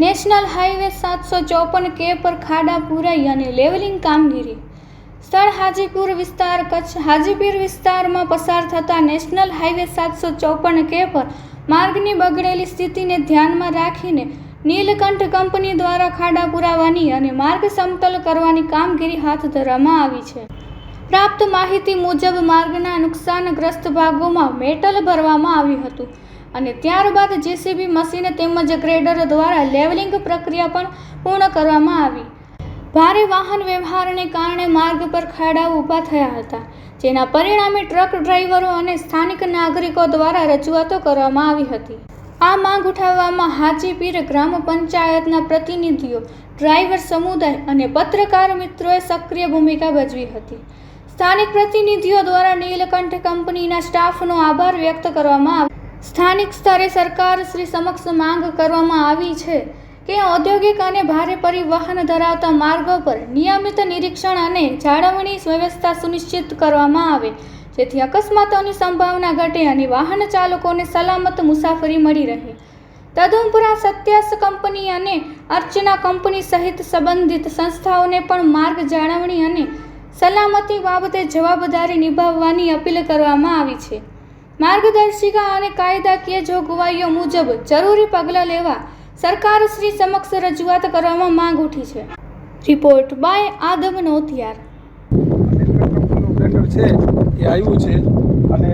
National highway 754K પર ખાડા પૂરાઈ અને લેવલિંગ કામગીરી. સ્થળ હાજીપુર વિસ્તાર. કચ્છ હાજીપુર વિસ્તારમાં પસાર થતા નેશનલ હાઈવે 754K પર માર્ગની બગડેલી સ્થિતિને ધ્યાનમાં રાખીને નીલકંઠ કંપની દ્વારા ખાડા પુરાવાની અને માર્ગ સમતલ કરવાની કામગીરી હાથ ધરવામાં આવી છે. પ્રાપ્ત માહિતી મુજબ માર્ગના નુકસાનગ્રસ્ત ભાગોમાં મેટલ ભરવામાં આવ્યું હતું અને ત્યારબાદ જેસીબી મશીન તેમજ ગ્રેડર દ્વારા લેવલિંગ પ્રક્રિયા પણ પૂર્ણ કરવામાં આવી. ભારે વાહન વ્યવહારને કારણે માર્ગ પર ખાડા ઊભા થયા હતા, જેના પરિણામે ટ્રક ડ્રાઈવરો અને સ્થાનિક નાગરિકો દ્વારા રજૂઆતો કરવામાં આવી હતી. આ માંગ ઉઠાવવામાં હાજીપીર ગ્રામ પંચાયતના પ્રતિનિધિઓ, ડ્રાઈવર સમુદાય અને પત્રકાર મિત્રોએ સક્રિય ભૂમિકા ભજવી હતી. સ્થાનિક પ્રતિનિધિઓ દ્વારા નીલકંઠ કંપનીના સ્ટાફનો આભાર વ્યક્ત કરવામાં આવ્યો. સ્થાનિક સ્તરે સરકાર શ્રી સમક્ષ માંગ કરવામાં આવી છે કે ઔદ્યોગિક અને ભારે પરિવહન ધરાવતા માર્ગો પર નિયમિત નિરીક્ષણ અને જાળવણી વ્યવસ્થા સુનિશ્ચિત કરવામાં આવે, જેથી અકસ્માતોની સંભાવના ઘટે અને વાહન ચાલકોને સલામત મુસાફરી મળી રહે. તદુપરાંત સત્યાસ કંપની અને અર્ચના કંપની સહિત સંબંધિત સંસ્થાઓને પણ માર્ગ જાળવણી અને સલામતી બાબતે જવાબદારી નિભાવવાની અપીલ કરવામાં આવી છે. માર્ગદર્શિકા અને કાયદાકીય જોગવાઈઓ મુજબ જરૂરી પગલાં લેવા સરકાર શ્રી સમક્ષ રજૂઆત કરવામાં માંગ ઉઠી છે. Report by Adam Notiyar. છે એ આવ્યું છે અને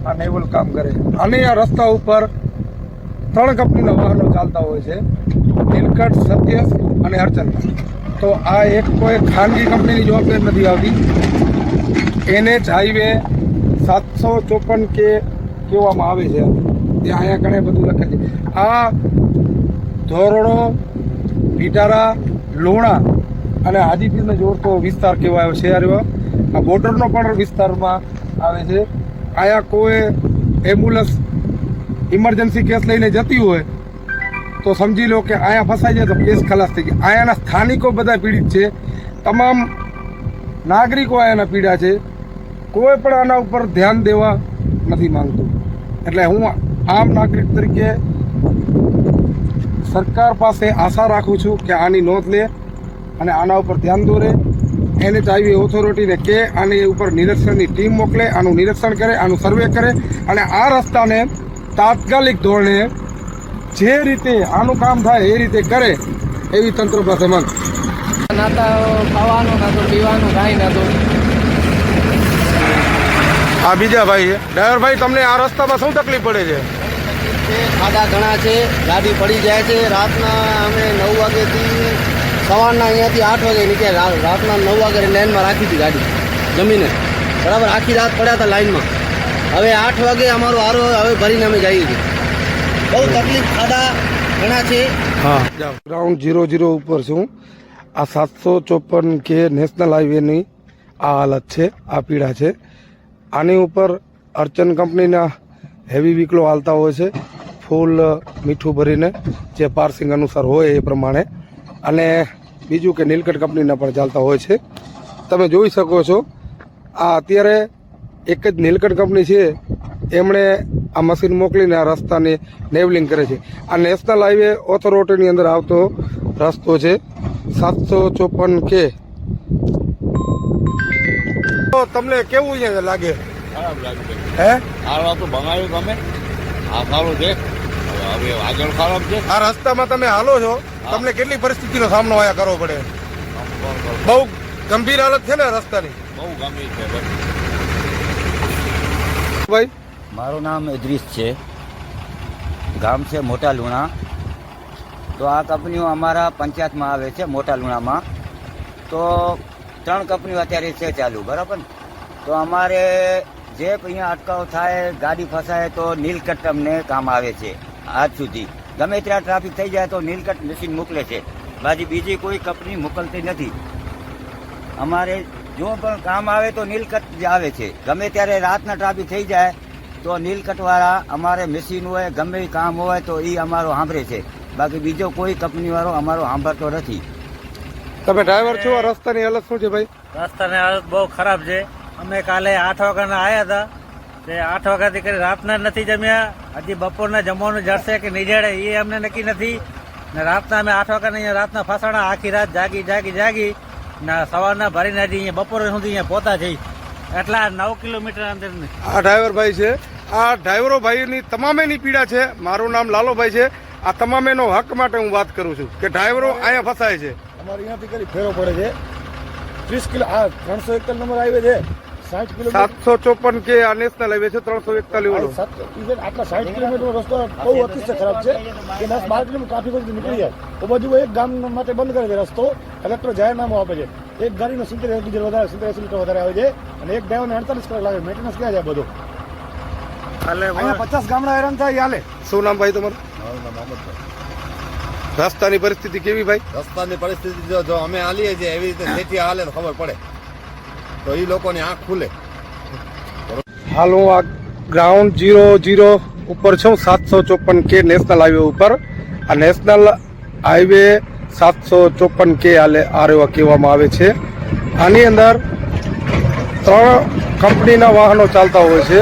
આ નેવલ કામ કરે અને આ રસ્તા ઉપર 3 કંપનીના વાહનો ચાલતા હોય છે, નીલકંઠ, સત્યસ અને અર્ચના. તો આ એક કોઈ ખાનગી કંપનીની જવાબદારી નથી આવતી. NH હાઈવે 754K કહેવામાં આવે છે. ત્યાં અહીંયા ઘણે બધું લખે છે. આ ધોરડો, ભીટારા, લુણા અને હાજીપીરને જોડતો વિસ્તાર કહેવાયો છે. આ બોર્ડરનો પણ વિસ્તારમાં આવે છે. અહીંયા કોઈ એમ્બ્યુલન્સ ઇમરજન્સી કેસ લઈને જતી હોય તો સમજી લો કે અહીંયા ફસાઈ જાય તો કેસ ખલાસ થઈ ગયા. અહીંયાના સ્થાનિકો બધા પીડિત છે, તમામ નાગરિકો અહીંયાના પીડા છે. કોઈ પણ આના ઉપર ધ્યાન દેવા નથી માંગતું. એટલે હું આમ નાગરિક તરીકે સરકાર પાસે આશા રાખું છું કે આની નોંધ લે અને આના ઉપર ધ્યાન દોરે. NH હાઈવે ઓથોરિટીને કે આની ઉપર નિરીક્ષણની ટીમ મોકલે, આનું નિરીક્ષણ કરે, આનું સર્વે કરે અને આ રસ્તાને તાત્કાલિક ધોરણે જે રીતે આનું કામ થાય એ રીતે કરે એવી તંત્ર પાસે માંગ. ના તો ખાવાનું, ના તો પીવાનું, કાંઈ ના તો. આ બીજા ભાઈ છે. ડ્રાઈવર ભાઈ, તમને આ રસ્તામાં શું તકલીફ પડે છે? ખાડા ઘણા છે, ગાડી પડી જાય છે. રાતના અમે 9 વાગ્યાથી સવારના અહીંયાથી 8 વાગે નીકળ્યા. રાતના 9 વાગે લાઇનમાં રાખી હતી ગાડી જમીને, બરાબર. આખી રાત પડ્યા હતા લાઇનમાં. હવે 8 વાગે અમારો આરો હવે ભરીને અમે જઈએ છીએ. બહુ તકલીફ, ખાડા ઘણા છે. હા, ગ્રાઉન્ડ 00 ઉપર છું. આ 754K નેશનલ હાઈવેની આ હાલત છે, આ પીડા છે. આની ઉપર અર્ચન કંપનીના હેવી વ્હીકલો હાલતા હોય છે, ફૂલ મીઠું ભરીને, જે પાર્સિંગ અનુસાર હોય એ પ્રમાણે. અને બીજું કે નીલકંઠ કંપનીના પણ ચાલતા હોય છે. તમે જોઈ શકો છો આ અત્યારે એક જ નીલકંઠ કંપની છે, એમણે આ મશીન મોકલીને આ રસ્તાને નેવલિંગ કરે છે. આ નેશનલ હાઈવે ઓથોરિટીની અંદર આવતો રસ્તો છે 754K. તો તમને કેવું છે લાગે? ખરાબ લાગે. હે, આ તો બનાવ્યું તમે, આ સારું છે. હવે આગળ ખરાબ છે. આ રસ્તામાં તમે હાલો છો, તમને કેટલી પરિસ્થિતિનો સામનો આયા કરવો પડે? બહુ ગંભીર હાલત છે ને રસ્તાની? બહુ ગંભીર છે ભાઈ. મારું નામ ઇદ્રીસ છે, ગામ છે મોટા લુણા. તો આ કંપનીઓ અમારા પંચાયતમાં આવે છે, મોટા લુણામાં. તો 3 કંપનીઓ અત્યારે છે ચાલુ, બરાબર ને. તો અમારે જે અહીંયા અટકાવ થાય, ગાડી ફસાય તો નીલકંઠ અમને કામ આવે છે. આજ સુધી ગમે ત્યાં ટ્રાફિક થઈ જાય તો નીલકંઠ મશીન મોકલે છે, બાકી બીજી કોઈ કંપની મોકલતી નથી. અમારે જો પણ કામ આવે તો નીલકંઠ જ આવે છે. ગમે ત્યારે રાતના ટ્રાફિક થઈ જાય તો નીલકંઠવાળા અમારે મશીન હોય, ગમે કામ હોય તો એ અમારો સાંભળે છે, બાકી બીજો કોઈ કંપનીવાળો અમારો સાંભળતો નથી. તમે ડ્રાઈવર છો, આ રસ્તાની હાલત શું છે ભાઈ? રસ્તાની હાલત બહુ ખરાબ છે. અમે કાલે 8 વાગ્યાના આવ્યા હતા, તે 8 વાગ્યાથી કરી રાતના નથી જમ્યા. હજી બપોરના જમવાનું જડશે કે નહીં જડે એ અમને નક્કી નથી. ને રાતના અમે 8 વાગ્યાના અહીંયા રાતના ફસાણા, આખી રાત જાગી ને સવારના ભરીને હજી અહીંયા બપોર સુધી અહીંયા પહોંચા જઈ એટલા 9 કિલોમીટર અંદર. આ ડ્રાઈવર ભાઈ છે. આ ડ્રાઈવરો ભાઈની તમામેની પીડા છે. મારું નામ લાલોભાઈ છે. આ તમામેનો હક માટે હું વાત કરું છું કે ડ્રાઈવરો અહીંયા ફસાય છે. અમારે અહીંયાથી કરી ફેરો પડે છે 30 કિલો. આ 341 નંબર હાઈવે છે, 60 કિલોમીટર. 754 કે આ નેશનલ હાઈવે છે, 341 વાળો. આટલા 60 કિલોમીટરનો રસ્તો બહુ અતિશય ખરાબ છે કે 10-12 કિલોમીટર ટ્રાફિક નીકળી જાય તો બધું એક ગામ માટે બંધ કરે છે રસ્તો. કલેક્ટર જાહેરનામું આપે છે, એક ગાડીનો 70 ડીઝલ વધારે 70-80 લીટર વધારે આવે છે અને એક ડ્રાઈવરને 48 કલાક લાગે. મેન્ટેનન્સ ક્યાં જાય બધું? અહીંયા 50 ગામડા હેરાન થાય. હાલે. શું નામ ભાઈ તમારું? મારું નામ અમરભાઈ. રસ્તાની પરિસ્થિતિ કેવી ભાઈ? રસ્તાની પરિસ્થિતિ જો અમે હાલીએ છીએ એવી રીતે જેથી હાલે તો ખબર પડે તો એ લોકોની આંખ ખુલે. હાલ હું આ ગ્રાઉન્ડ 00 ઉપર છું, 754 કે નેશનલ હાઈવે ઉપર. આ નેશનલ હાઈવે 754 કે આરેવા કહેવામાં આવે છે. આની અંદર 3 કંપનીના વાહનો ચાલતા હોય છે,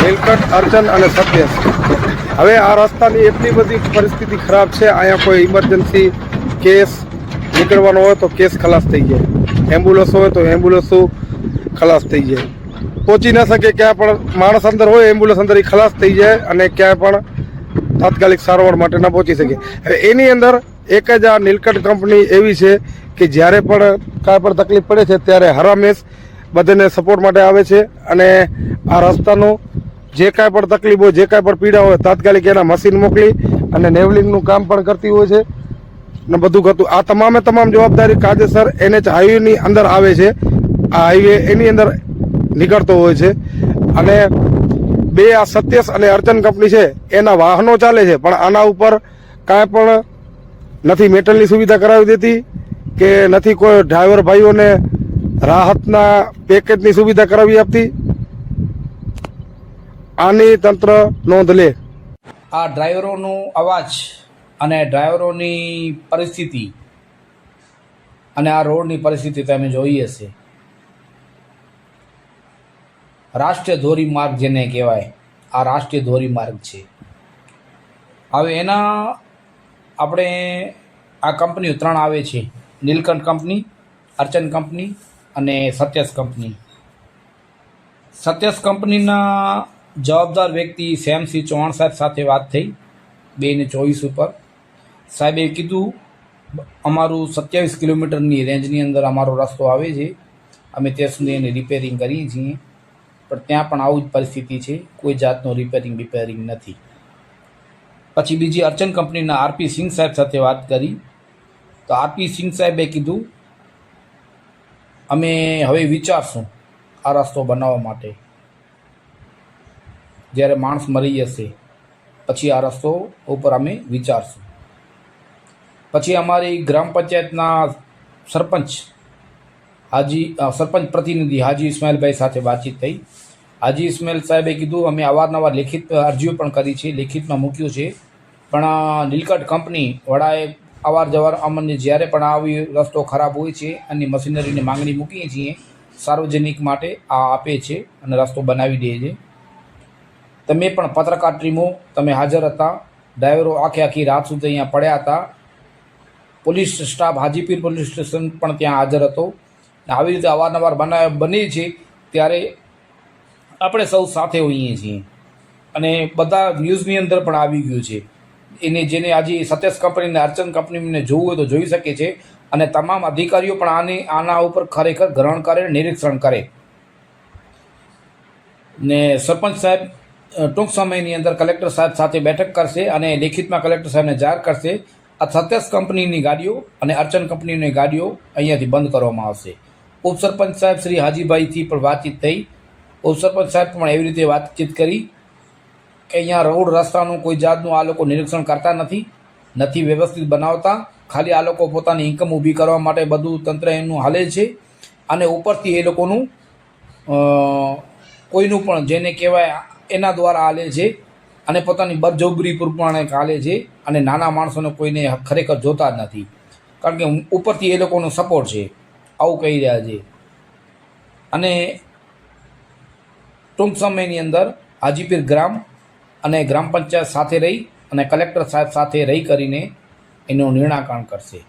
નીલકંઠ, અર્ચન અને સત્યસ. હવે આ રસ્તાની એટલી બધી પરિસ્થિતિ ખરાબ છે, અહીંયા કોઈ ઇમરજન્સી કેસ નીકળવાનો હોય તો કેસ ખલાસ થઈ જાય, એમ્બ્યુલન્સ હોય તો એમ્બ્યુલન્સો ખલાસ થઈ જાય, પહોંચી ન શકે ક્યાં પણ માણસ અંદર હોય એમ્બ્યુલન્સ અંદર એ ખલાસ થઈ જાય અને ક્યાંય પણ તાત્કાલિક સારવાર માટે ન પહોંચી શકે. હવે એની અંદર એક જ આ નીલકંઠ કંપની એવી છે કે જ્યારે પણ કાંઈ પણ તકલીફ પડે છે ત્યારે હરામેશ બધાને સપોર્ટ માટે આવે છે અને આ રસ્તાનું જે કાંઈ પણ તકલીફ હોય, જે કાંઈ પણ પીડા હોય, તાત્કાલિક એના મશીન મોકલી અને નેવલિંગનું કામ પણ કરતી હોય છે ને બધું કરતું. આ તમામ જવાબદારી કાયદેસર NH હાઈવેની અંદર આવે છે. આ હાઈવે એની અંદર નીકળતો હોય છે અને બે આ સત્યસ અને અર્ચન કંપની છે એના વાહનો ચાલે છે, પણ આના ઉપર કાંઈ પણ નથી મેટલની સુવિધા કરાવી દેતી કે નથી કોઈ ડ્રાઈવર ભાઈઓને રાહતના પેકેજની સુવિધા કરાવી આપતી. આની તંત્ર નોંધ લે. આ ડ્રાઈવરોનો અવાજ અને ડ્રાઈવરોની પરિસ્થિતિ અને આ રોડની પરિસ્થિતિ તમે જોઈ હશે. રાષ્ટ્રીય ધોરીમાર્ગ જેને કહેવાય, આ રાષ્ટ્રીય ધોરીમાર્ગ છે. હવે એના આપણે આ કંપનીઓ 3 આવે છે, નીલકંઠ કંપની, અર્ચન કંપની અને સત્યસ કંપની. સત્યસ કંપનીના જવાબદાર વ્યક્તિ શ્યામસિંહ ચૌહાણ સાહેબ સાથે વાત થઈ 2/24 ઉપર. સાહેબે કીધું અમારું 27 કિલોમીટરની રેન્જની અંદર અમારો રસ્તો આવે છે, અમે ત્યાં સુધી એની રિપેરિંગ કરીએ છીએ, પણ ત્યાં પણ આવું જ પરિસ્થિતિ છે, કોઈ જાતનું રિપેરિંગ નથી. પછી બીજી અર્ચન કંપનીના RP સિંહ સાહેબ સાથે વાત કરી તો RP સિંહ સાહેબે કીધું અમે હવે વિચારશું આ રસ્તો બનાવવા માટે, જ્યારે માણસ મરી જશે પછી આ રસ્તો ઉપર અમે વિચારશું. પછી અમારી ગ્રામ પંચાયતના સરપંચ પ્રતિનિધિ હાજી ઇસ્માઇલભાઈ સાથે વાતચીત થઈ. હાજી ઇસ્માઇલ સાહેબે કીધું અમે અવારનવાર લેખિત અરજીઓ પણ કરી છે, લેખિતમાં મૂક્યું છે, પણ નીલકંઠ કંપની વડાએ અવારજવાર અમને જ્યારે પણ આવી રસ્તો ખરાબ હોય છે અને મશીનરીની માંગણી મૂકીએ છીએ સાર્વજનિક માટે આ આપે છે અને રસ્તો બનાવી દે છે. તમે પણ પત્રકાર ટીમો તમે હાજર હતા, ડ્રાઈવરો આખી રાત સુધી અહીંયા પડ્યા હતા, police staff Hajipir police station પણ ત્યાં હાજર હતો. આવી રીતે અવારનવાર બને છે ત્યારે આપણે સૌ સાથે હોઈએ છીએ અને બધા ન્યૂઝની અંદર પણ આવી ગયું છે. જેને આજે સત્યસ કંપની અને અર્ચન કંપનીને જોવું હોય તો જોઈ શકે છે અને તમામ અધિકારીઓ પણ આના ઉપર ખરેખર ગ્રહણ કરે, નિરીક્ષણ કરે. ને સરપંચ સાહેબ ટૂંક સમયની અંદર કલેક્ટર સાહેબ સાથે બેઠક કરશે અને લેખિતમાં કલેક્ટર સાહેબને જાહેર કરશે. આ સત્યસ કંપનીની ગાડીઓ અને અર્ચન કંપનીની ગાડીઓ અહીંયાથી બંધ કરવામાં આવશે. ઉપસરપંચ સાહેબ શ્રી હાજીભાઈથી પણ વાતચીત થઈ. ઉપસરપંચ સાહેબ પણ એવી રીતે વાતચીત કરી કે અહીંયા રોડ રસ્તાનું કોઈ જાતનું આ લોકો નિરીક્ષણ કરતા નથી વ્યવસ્થિત બનાવતા, ખાલી આ લોકો પોતાની ઇન્કમ ઊભી કરવા માટે બધું તંત્ર એનું હાલે છે અને ઉપરથી એ લોકોનું કોઈનું પણ જેને કહેવાય એના દ્વારા હાલે છે અને પોતાની બરજબરી પ્રમાણે હાલે છે અને નાના માણસોને કોઈને ખરેખર જોતા જ નથી, કારણ કે ઉપરથી એ લોકોનો સપોર્ટ છે, આવું કહી રહ્યા છે. અને ટૂંક સમયની અંદર હાજીપીર ગ્રામ અને ગ્રામ પંચાયત સાથે રહી અને કલેક્ટર સાહેબ સાથે રહી કરીને એનું નિરાકરણ કરશે.